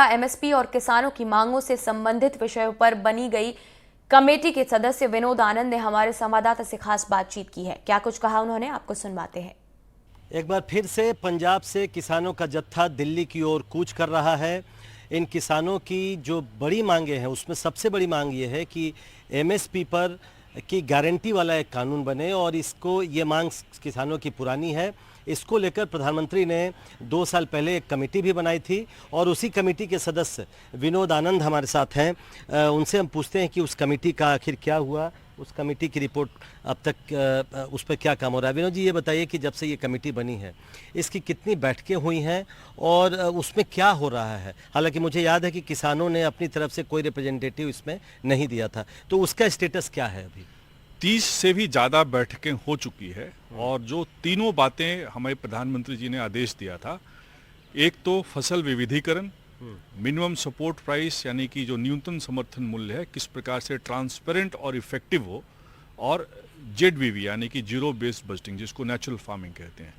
MSP और किसानों की मांगों से संबंधित विषयों पर बनी गई कमेटी के सदस्य विनोद आनंद ने हमारे संवाददाता से खास बातचीत की है। क्या कुछ कहा उन्होंने, आपको सुनवाते हैं। एक बार फिर से पंजाब से किसानों का जत्था दिल्ली की ओर कूच कर रहा है। इन किसानों की जो बड़ी मांगे हैं उसमें सबसे बड़ी मांग ये है कि एमएसपी पर की गारंटी वाला एक कानून बने और इसको ये मांग किसानों की पुरानी है। इसको लेकर प्रधानमंत्री ने 2 साल पहले एक कमेटी भी बनाई थी और उसी कमेटी के सदस्य विनोद आनंद हमारे साथ हैं। उनसे हम पूछते हैं कि उस कमेटी का आखिर क्या हुआ, उस कमेटी की रिपोर्ट अब तक उस पर क्या काम हो रहा है। विनोद जी, ये बताइए कि जब से ये कमेटी बनी है इसकी कितनी बैठकें हुई हैं और उसमें क्या हो रहा है। हालांकि मुझे याद है कि किसानों ने अपनी तरफ से कोई रिप्रेजेंटेटिव इसमें नहीं दिया था, तो उसका स्टेटस क्या है अभी? 30 से भी ज़्यादा बैठकें हो चुकी है और जो तीनों बातें हमारे प्रधानमंत्री जी ने आदेश दिया था, एक तो फसल विविधीकरण, मिनिमम सपोर्ट प्राइस यानी कि जो न्यूनतम समर्थन मूल्य है किस प्रकार से ट्रांसपेरेंट और इफेक्टिव हो, और जेडवीवी यानी कि जीरो बेस्ड बजटिंग जिसको नेचुरल फार्मिंग कहते हैं।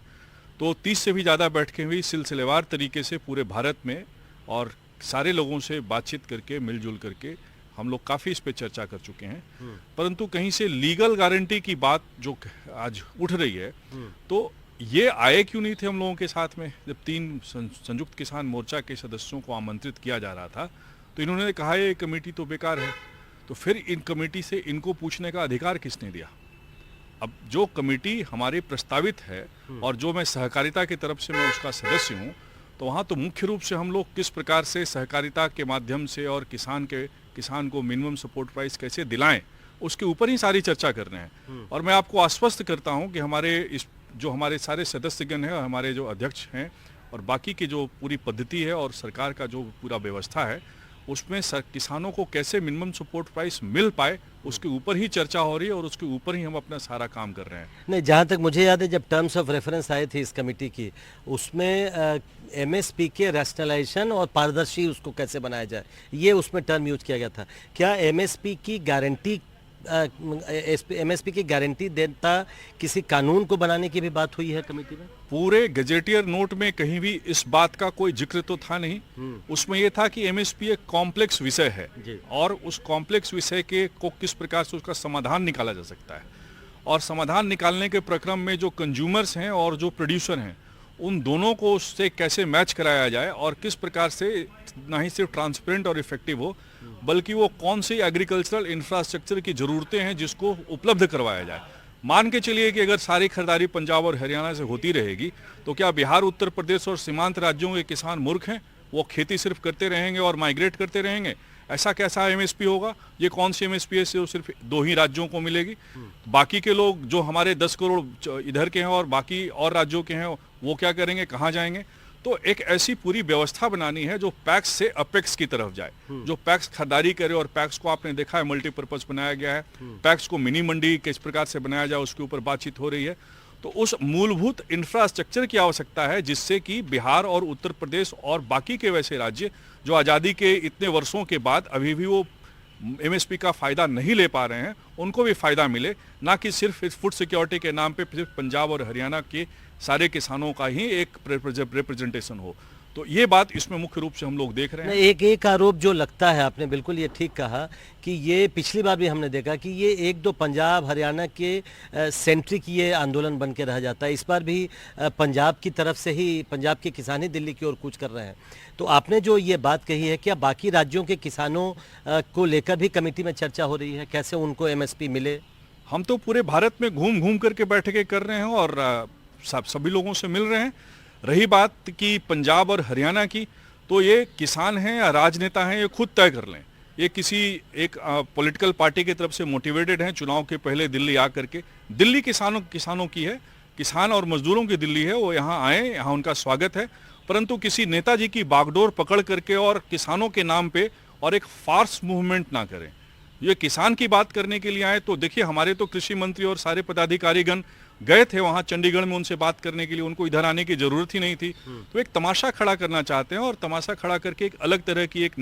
तो 30 से भी ज़्यादा बैठकें हुई सिलसिलेवार तरीके से पूरे भारत में, और सारे लोगों से बातचीत करके मिलजुल करके हम लोग काफ़ी इस पे चर्चा कर चुके हैं। परंतु कहीं से लीगल गारंटी की बात जो आज उठ रही है, तो ये आए क्यों नहीं थे हम लोगों के साथ में। जब 3 संयुक्त किसान मोर्चा के सदस्यों को आमंत्रित किया जा रहा था तो इन्होंने कहा ये कमेटी तो बेकार है। तो फिर इन कमेटी से इनको पूछने का अधिकार किसने दिया? अब जो कमेटी हमारी प्रस्तावित है और जो मैं सहकारिता की तरफ से मैं उसका सदस्य हूँ, तो वहाँ तो मुख्य रूप से हम लोग किस प्रकार से सहकारिता के माध्यम से और किसान को मिनिमम सपोर्ट प्राइस कैसे दिलाएं, उसके ऊपर ही सारी चर्चा कर रहे हैं। और मैं आपको आश्वस्त करता हूं कि हमारे सारे सदस्यगण हैं, हमारे जो अध्यक्ष हैं और बाकी की जो पूरी पद्धति है और सरकार का जो पूरा व्यवस्था है, उसमें किसानों को कैसे मिनिमम सपोर्ट प्राइस मिल पाए उसके ऊपर ही चर्चा हो रही है और उसके ऊपर ही हम अपना सारा काम कर रहे हैं। नहीं, जहाँ तक मुझे याद है जब टर्म्स ऑफ रेफरेंस आए थे इस कमेटी की, उसमें एमएसपी के रैशनलाइजेशन और पारदर्शी उसको कैसे बनाया जाए ये उसमें टर्म यूज किया गया था। क्या एमएसपी की गारंटी देता किसी कानून को बनाने की भी बात हुई है कमेटी में? पूरे गजेटियर नोट में कहीं भी इस बात का कोई जिक्र तो था नहीं। उसमें यह था कि एमएसपी एक कॉम्प्लेक्स विषय है और उस कॉम्प्लेक्स विषय को किस प्रकार से उसका समाधान निकाला जा सकता है, और समाधान निकालने के प्रक्रम में जो कंज्यूमर्स हैं और जो प्रोड्यूसर हैं उन दोनों को उससे कैसे मैच कराया जाए और किस प्रकार से ना ही सिर्फ ट्रांसपेरेंट और इफेक्टिव हो, बल्कि वो कौन सी एग्रीकल्चरल इंफ्रास्ट्रक्चर की ज़रूरतें हैं जिसको उपलब्ध करवाया जाए। मान के चलिए कि अगर सारी खरीदारी पंजाब और हरियाणा से होती रहेगी तो क्या बिहार, उत्तर प्रदेश और सीमांत राज्यों के किसान मूर्ख हैं? वो खेती सिर्फ करते रहेंगे और माइग्रेट करते रहेंगे? ऐसा कैसा एमएसपी होगा? ये कौन सी एमएसपी है जो सिर्फ 2 ही राज्यों को मिलेगी? बाकी के लोग जो हमारे 10 करोड़ इधर के हैं और बाकी और राज्यों के हैं वो क्या करेंगे, कहाँ जाएंगे? तो एक ऐसी पूरी व्यवस्था बनानी है जो पैक्स से अपेक्स की तरफ जाए, जो पैक्स खरीदारी करे, और पैक्स को आपने देखा है मल्टीपर्पज बनाया गया है। पैक्स को मिनी मंडी किस प्रकार से बनाया जाए उसके ऊपर बातचीत हो रही है। तो उस मूलभूत इंफ्रास्ट्रक्चर की आवश्यकता है जिससे कि बिहार और उत्तर प्रदेश और बाकी के वैसे राज्य जो आज़ादी के इतने वर्षों के बाद अभी भी वो एमएसपी का फ़ायदा नहीं ले पा रहे हैं, उनको भी फ़ायदा मिले, ना कि सिर्फ इस फूड सिक्योरिटी के नाम पे सिर्फ पंजाब और हरियाणा के सारे किसानों का ही एक रिप्रेजेंटेशन हो। तो ये बात इसमें मुख्य रूप से हम लोग देख रहे हैं। एक आरोप जो लगता है, आपने बिल्कुल ये ठीक कहा कि ये पिछली बार भी हमने देखा कि ये 1-2 पंजाब हरियाणा के सेंट्रिक ये आंदोलन बन के रह जाता है। इस बार भी पंजाब की तरफ से ही, पंजाब के किसान ही दिल्ली की ओर कूच कर रहे हैं। तो आपने जो ये बात कही है, क्या बाकी राज्यों के किसानों को लेकर भी कमेटी में चर्चा हो रही है, कैसे उनको एमएसपी मिले? हम तो पूरे भारत में घूम घूम करके बैठकें कर रहे हैं और सभी लोगों से मिल रहे हैं। रही बात कि पंजाब और हरियाणा की, तो ये किसान हैं या राजनेता हैं ये खुद तय कर लें। ये किसी एक पॉलिटिकल पार्टी की तरफ से मोटिवेटेड हैं, चुनाव के पहले दिल्ली आकर के, दिल्ली किसानों की है, किसान और मजदूरों की दिल्ली है, वो यहाँ आए, यहाँ उनका स्वागत है। परंतु किसी नेताजी की बागडोर पकड़ करके और किसानों के नाम पे और एक फार्स मूवमेंट ना करें। ये किसान की बात करने के लिए आए तो देखिए, हमारे तो कृषि मंत्री और सारे पदाधिकारीगण गए थे वहाँ चंडीगढ़ में उनसे बात करने के लिए, उनको इधर आने की जरूरत ही नहीं थी। तो एक तमाशा खड़ा करना चाहते हैं और तमाशा खड़ा करके एक अलग तरह की एक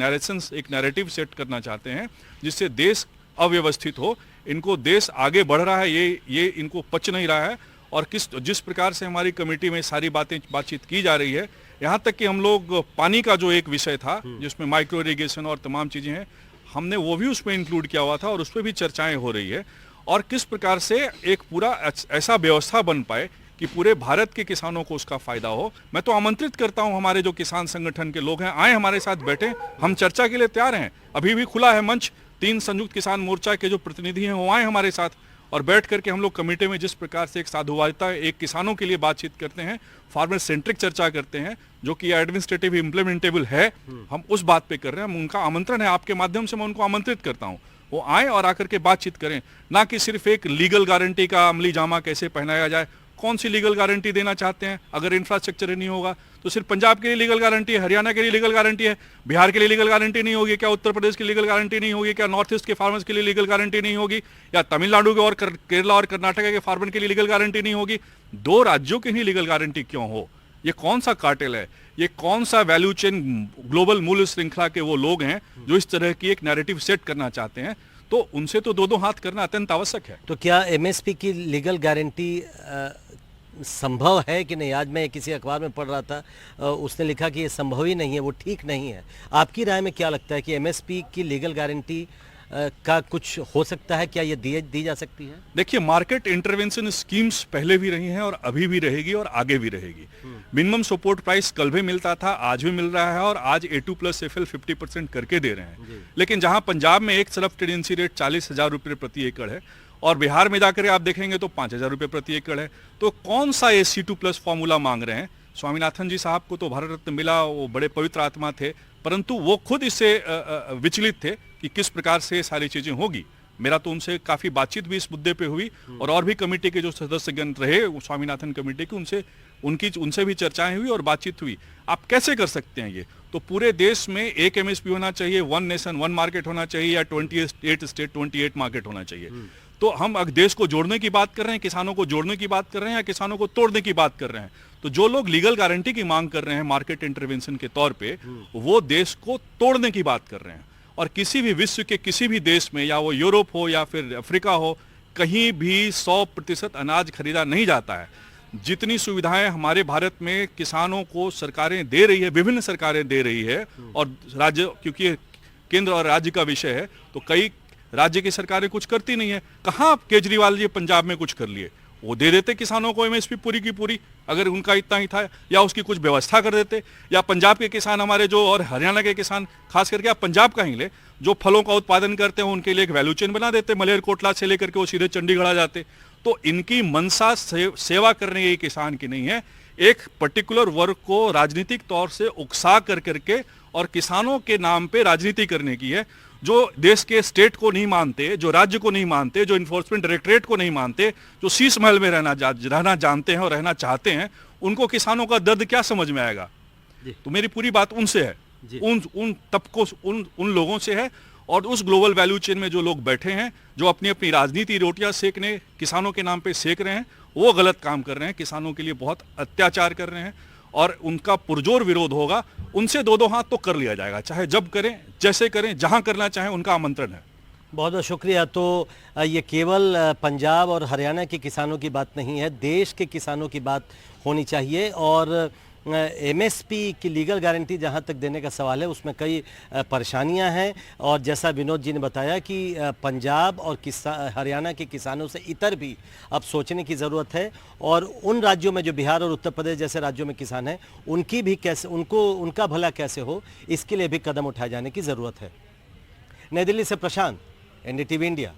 नैरेटिव सेट करना चाहते हैं जिससे देश अव्यवस्थित हो। इनको देश आगे बढ़ रहा है ये इनको पच नहीं रहा है। और जिस प्रकार से हमारी कमेटी में सारी बातचीत की जा रही है, यहाँ तक कि हम लोग पानी का जो एक विषय था जिसमें माइक्रो इरिगेशन और तमाम चीजें हैं, हमने वो भी उसमें इंक्लूड किया हुआ था और उस पर भी चर्चाएं हो रही है। और किस प्रकार से एक पूरा ऐसा व्यवस्था बन पाए कि पूरे भारत के किसानों को उसका फायदा हो। मैं तो आमंत्रित करता हूं हमारे जो किसान संगठन के लोग हैं, आए हमारे साथ बैठे, हम चर्चा के लिए तैयार हैं। अभी भी खुला है मंच, 3 संयुक्त किसान मोर्चा के जो प्रतिनिधि हैं वो आए हमारे साथ और बैठ करके हम लोग कमेटी में जिस प्रकार से एक साधुवादिता, एक किसानों के लिए बातचीत करते हैं, फार्मर सेंट्रिक चर्चा करते हैं, जो कि एडमिनिस्ट्रेटिव इम्प्लीमेंटेबल है, हम उस बात पे कर रहे हैं। हम उनका आमंत्रण है, आपके माध्यम से मैं उनको आमंत्रित करता हूं, वो आए और आकर के बातचीत करें, ना कि सिर्फ एक लीगल गारंटी का अमली जामा कैसे पहनाया जाए। कौन सी लीगल गारंटी देना चाहते हैं? अगर इंफ्रास्ट्रक्चर नहीं होगा तो सिर्फ पंजाब के लिए लीगल गारंटी है, हरियाणा के लिए लीगल गारंटी है, बिहार के लिए लीगल गारंटी नहीं होगी क्या? उत्तर प्रदेश की लीगल गारंटी नहीं होगी क्या? नॉर्थ ईस्ट के फार्मर्स के लिए लीगल गारंटी नहीं होगी या तमिलनाडु के और केरला और कर्नाटक के फार्मर के लिए लीगल गारंटी नहीं होगी? 2 राज्यों की ही लीगल गारंटी क्यों हो? ये कौन सा कार्टेल है? ये कौन सा वैल्यू चेन ग्लोबल मूल्य श्रृंखला के वो लोग हैं जो इस तरह की एक नैरेटिव सेट करना चाहते हैं? तो उनसे तो 2-2 हाथ करना अत्यंत आवश्यक है। तो क्या एमएसपी की लीगल गारंटी संभव है कि नहीं? आज मैं किसी अखबार में पढ़ रहा था, उसने लिखा कि ये संभव ही नहीं है, वो ठीक नहीं है। आपकी राय में क्या लगता है कि एमएसपी की लीगल गारंटी का कुछ हो सकता है? क्या ये दी जा सकती है? देखिए, मार्केट इंटरवेंशन स्कीम्स पहले भी रही हैं और अभी भी रहेगी और आगे भी रहेगी। मिनिमम सपोर्ट प्राइस कल भी मिलता था, आज भी मिल रहा है और आज A2+FL 50% करके दे रहे हैं। लेकिन जहां पंजाब में एक तरफ टेंडेंसी रेट 40,000 रुपये प्रति एकड़ है और बिहार में जाकर आप देखेंगे तो 5,000 रुपये प्रति एकड़ है, तो कौन सा SC2+ फॉर्मूला मांग रहे हैं? स्वामीनाथन जी साहब को तो भारत रत्न मिला, वो बड़े पवित्र आत्मा थे, परंतु वो खुद इससे विचलित थे कि किस प्रकार से सारी चीजें होगी। मेरा तो उनसे काफी बातचीत भी इस मुद्दे पे हुई और भी कमेटी के जो सदस्यगण रहे स्वामीनाथन कमेटी के, उनसे भी चर्चाएं हुई और बातचीत हुई। आप कैसे कर सकते हैं ये? तो पूरे देश में एक एमएसपी होना चाहिए, 1 नेशन 1 मार्केट होना चाहिए या 28 स्टेट 28 मार्केट होना चाहिए। तो हम अब देश को जोड़ने की बात कर रहे हैं, किसानों को जोड़ने की बात कर रहे हैं या किसानों को तोड़ने की बात कर रहे हैं? तो जो लोग लीगल गारंटी की मांग कर रहे हैं मार्केट इंटरवेंशन के तौर पे, वो देश को तोड़ने की बात कर रहे हैं। और किसी भी विश्व के किसी भी देश में, या वो यूरोप हो या फिर अफ्रीका हो, कहीं भी 100% अनाज खरीदा नहीं जाता है। जितनी सुविधाएं हमारे भारत में किसानों को सरकारें दे रही है, विभिन्न सरकारें दे रही है, और राज्य, क्योंकि केंद्र और राज्य का विषय है, तो कई राज्य की सरकारें कुछ करती नहीं है। कहाँ केजरीवाल जी पंजाब में कुछ कर लिए? वो दे देते किसानों को एमएसपी पूरी की पूरी, अगर उनका इतना ही था, या उसकी कुछ व्यवस्था कर देते। या पंजाब के किसान हमारे जो, और हरियाणा के किसान, खास करके आप पंजाब का ही ले, जो फलों का उत्पादन करते हैं उनके लिए एक वैल्यू चेन बना देते, मलेरकोटला से लेकर के वो सीधे चंडीगढ़ आ जाते। तो इनकी मनसा सेवा करने की किसान की नहीं है, एक पर्टिकुलर वर्ग को राजनीतिक तौर से उकसा कर करके और किसानों के नाम पे राजनीति करने की है। जो देश के स्टेट को नहीं मानते, जो राज्य को नहीं मानते, जो इन्फोर्समेंट डायरेक्टरेट को नहीं मानते, जो शीश महल में रहना जानते हैं और रहना चाहते हैं, उनको किसानों का दर्द क्या समझ में आएगा? तो मेरी पूरी बात उनसे है, उन तबकों, उन लोगों से है, और उस ग्लोबल वैल्यू चेन में जो लोग बैठे हैं, जो अपनी अपनी राजनीति रोटियां सेकने किसानों के नाम पे सेक रहे हैं, वो गलत काम कर रहे हैं, किसानों के लिए बहुत अत्याचार कर रहे हैं और उनका पुरजोर विरोध होगा। उनसे 2-2 हाथ तो कर लिया जाएगा, चाहे जब करें, जैसे करें, जहां करना चाहें, उनका आमंत्रण है। बहुत बहुत शुक्रिया। तो ये केवल पंजाब और हरियाणा के किसानों की बात नहीं है, देश के किसानों की बात होनी चाहिए। और एमएसपी की लीगल गारंटी जहां तक देने का सवाल है, उसमें कई परेशानियां हैं, और जैसा विनोद जी ने बताया कि पंजाब और हरियाणा के किसानों से इतर भी अब सोचने की ज़रूरत है, और उन राज्यों में जो बिहार और उत्तर प्रदेश जैसे राज्यों में किसान हैं, उनकी भी कैसे, उनका भला कैसे हो, इसके लिए भी कदम उठाए जाने की ज़रूरत है। नई दिल्ली से प्रशांत, NDTV इंडिया।